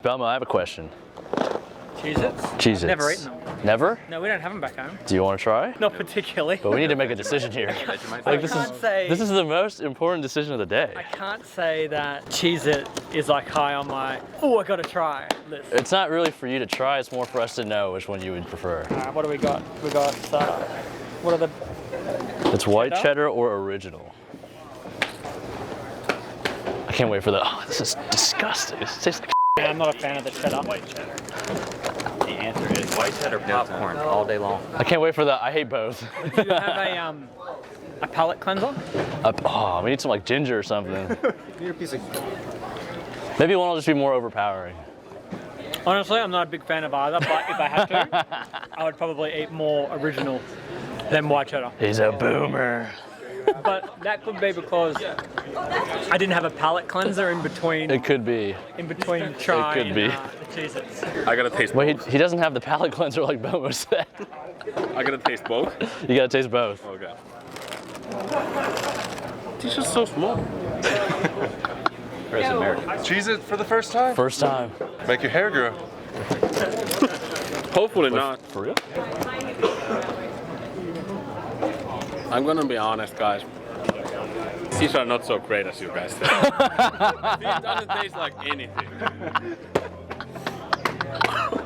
Belma, I have a question. Cheez-Its? Cheez-Its. Never eaten them. Never? No, we don't have them back home. Do you want to try? Not particularly. But we need to make a decision here. Like, this is the most important decision of the day. I can't say that Cheez-It is like high on my, oh, I gotta try list. It's not really for you to try, it's more for us to know which one you would prefer. What do we got? We got, what are the... It's white cheddar or original. I can't wait for the, oh, this is disgusting. This tastes like I'm not a fan of the cheddar. White cheddar. The answer is white cheddar popcorn all day long. I can't wait for the, I hate both. Do you have a palate cleanser? Oh, we need some like ginger or something. Need a piece of... Maybe one will just be more overpowering. Honestly, I'm not a big fan of either, but if I had to, I would probably eat more original than white cheddar. He's a boomer. But that could be because I didn't have a palate cleanser in between. It could be. In between trying It could be. The Cheez-Its. I gotta taste both. Wait, he doesn't have the palate cleanser like Belma said. I gotta taste both? You gotta taste both. Okay. These are so small. Where's America? Cheez-It for the first time? First time. Make your hair grow. Hopefully not. For real? I'm gonna be honest, guys. These are not so great as you guys think. This doesn't taste like anything.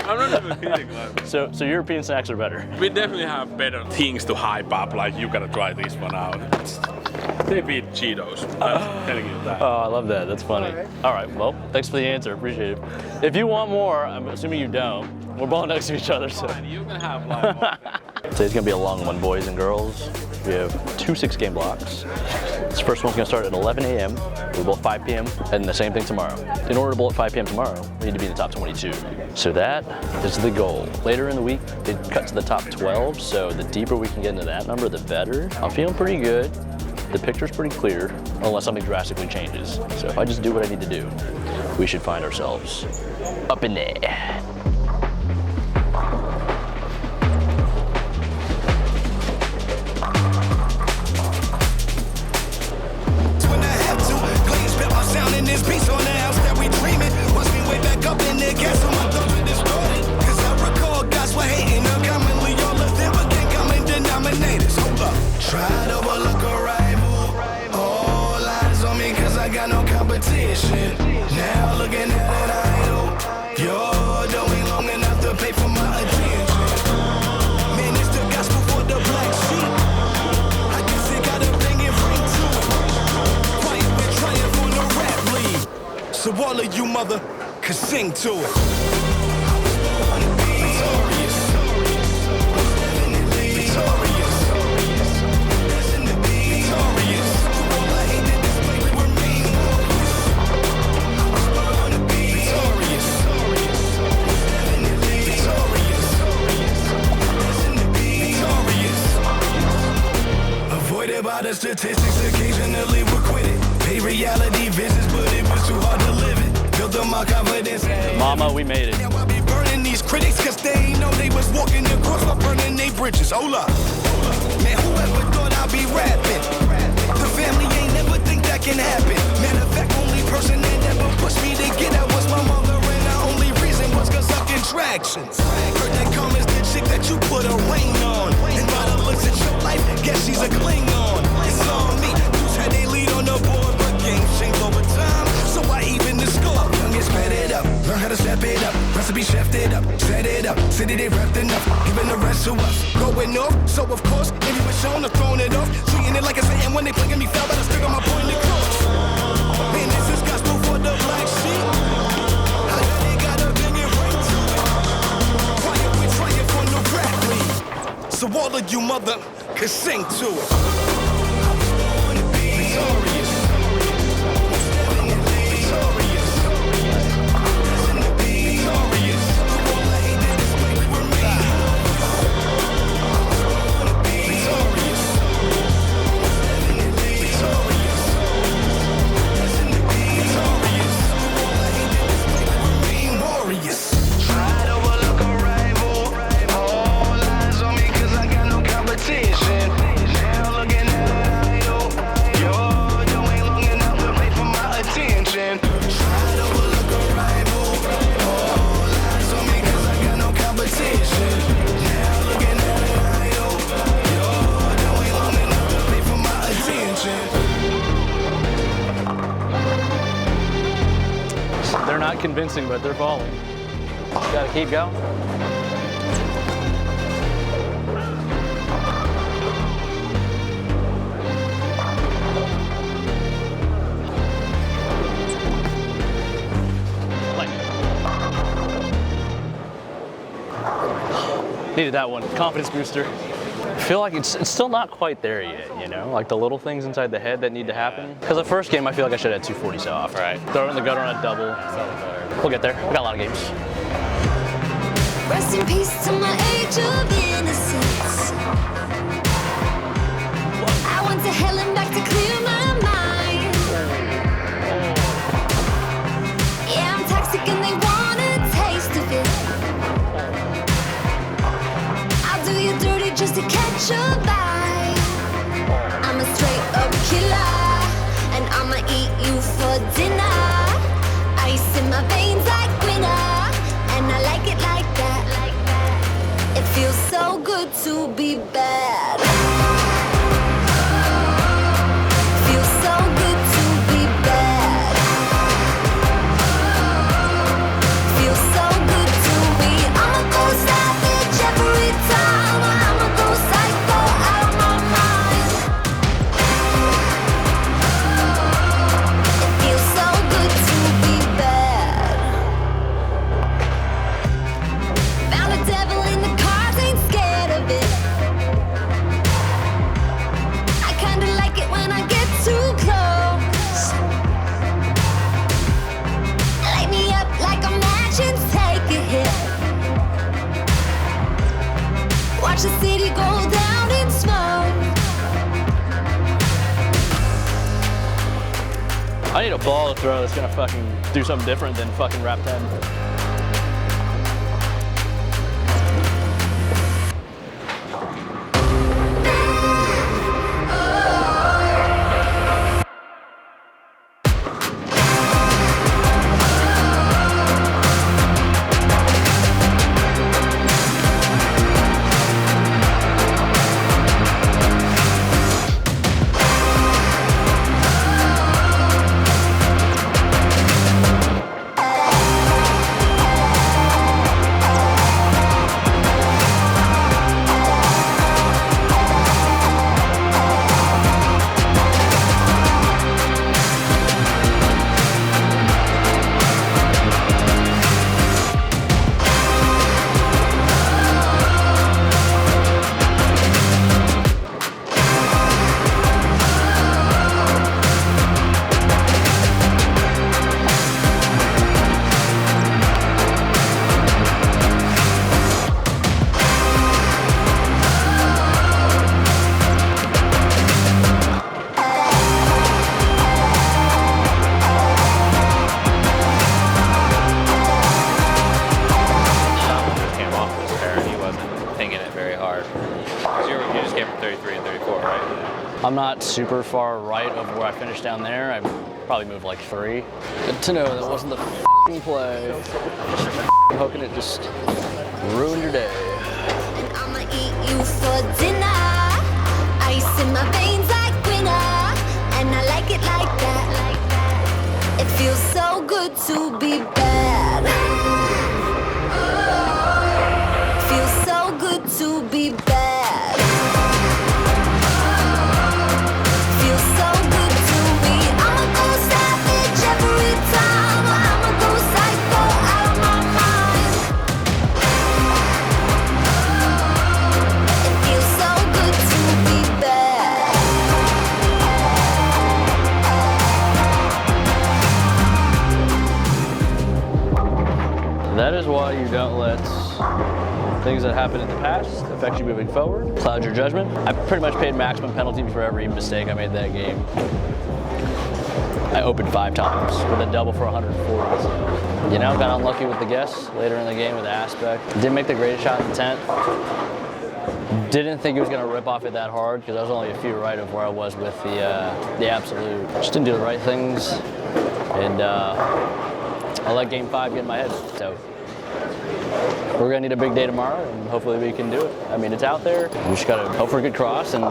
I'm not even kidding, like. So European snacks are better. We definitely have better things to hype up, like you gotta try this one out. They beat Cheetos, I'm telling you that. Oh, I love that. That's funny. All right, well, thanks for the answer. Appreciate it. If you want more, I'm assuming you don't. We're both next to each other, so. You can have like more. Today's gonna be a long one, boys and girls. We have 2 6-game blocks. This first one's gonna start at 11 a.m. We'll bowl at 5 p.m. and the same thing tomorrow. In order to bowl at 5 p.m. tomorrow, we need to be in the top 22. So that is the goal. Later in the week, they cut to the top 12, so the deeper we can get into that number, the better. I'm feeling pretty good. The picture's pretty clear, unless something drastically changes. So if I just do what I need to do, we should find ourselves up in there. Now looking at an idol, you're doing long enough to pay for my attention. Man, it's the gospel for the black sheep. I guess it got a banging ring to it. Quiet been triumph on the rap league. So all of you mother could sing to it. By the statistics, occasionally we're quitting. Pay reality visits, but it was too hard to live it. Built up my confidence. Mama, we made it. Now I be burning these critics, cause they ain't know they was walking across by burning they bridges. Hold up. Man, whoever thought I'd be rapping? The family ain't never think that can happen. Matter of fact, only person that ever pushed me to get out was my mother, and the only reason was cause of contractions. Heard that Carmen's the chick that you put a ring on. And by the looks at your life, guess she's a Klingon. It's on me. Who's had they lead on the board, but games change over time. So I even the score. Young get sped it up. Learn how to step it up. Recipe chefed it up. Set it up. City they wrapped enough. Giving the rest to us. Going off. So of course, if you was shown or thrown it off. Treating it like it's and when they playing me foul, but I still got my point across. Man, this is gospel for the black sheep. I know they got a banging ring to it. Quiet, we triumph on the rap league. So all of you mother could sing to it. Now look convincing, but they're falling. Gotta keep going. Needed that one. Confidence booster. I feel like it's still not quite there yet, you know? Like the little things inside the head that need to happen. Because the first game, I feel like I should have had 240 soft. Right. Throw it in the gutter on a double. We'll get there. We got a lot of games. Rest in peace to my age of innocence. I went to hell and back to clear my mind. Yeah, I'm toxic and they want a taste of it. I'll do you dirty just to catch a bite. I'm a straight up killer, and I'ma eat you for dinner. Ice in my veins like winter, and I like it like that. It feels so good to be bad. Feels so good to be bad. Feels so good to be. I'ma go savage every time. I'ma go psycho out of my mind. It feels so good to be bad. Found a devil in the cars, ain't scared of it. I kinda like it when I get too close. Light me up like a match and take a hit. Watch the city go down in smoke. I need a ball to throw that's gonna fucking do something different than fucking rap 10. I'm not super far right of where I finished down there. I probably moved like 3. Good to know that wasn't the f***ing play. Hooking it just ruined your day. And I'ma eat you for dinner. Ice in my veins like winter, and I like it like that. It feels so good to be bad. Feels so good to be bad. Feels so good to be. I'ma go savage every time. I'ma go psycho out of my mind. It feels so good to be bad. That is why you don't let things that happen in the past affect you moving forward. Cloud your judgment. I pretty much paid maximum penalties for every mistake I made that game. I opened 5 times with a double for 140. So, you know, got unlucky with the guess later in the game with the aspect. Didn't make the greatest shot in the tent. Didn't think it was gonna rip off it that hard because I was only a few right of where I was with the absolute. Just didn't do the right things, and I let game 5 get in my head. So we're gonna need a big day tomorrow, and hopefully we can do it. I mean, it's out there. We just gotta hope for a good cross and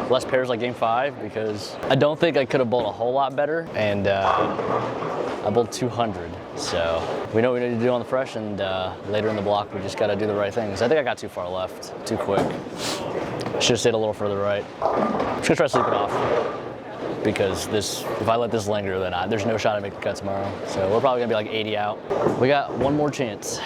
less pairs like game 5, because I don't think I could have bowled a whole lot better, and I bowled 200. So we know what we need to do on the fresh, and later in the block, we just got to do the right things. I think I got too far left, too quick. Should have stayed a little further right. I'm just gonna try to sleep it off, because if I let this linger, then there's no shot I make the cut tomorrow. So we're probably gonna be like 80 out. We got one more chance.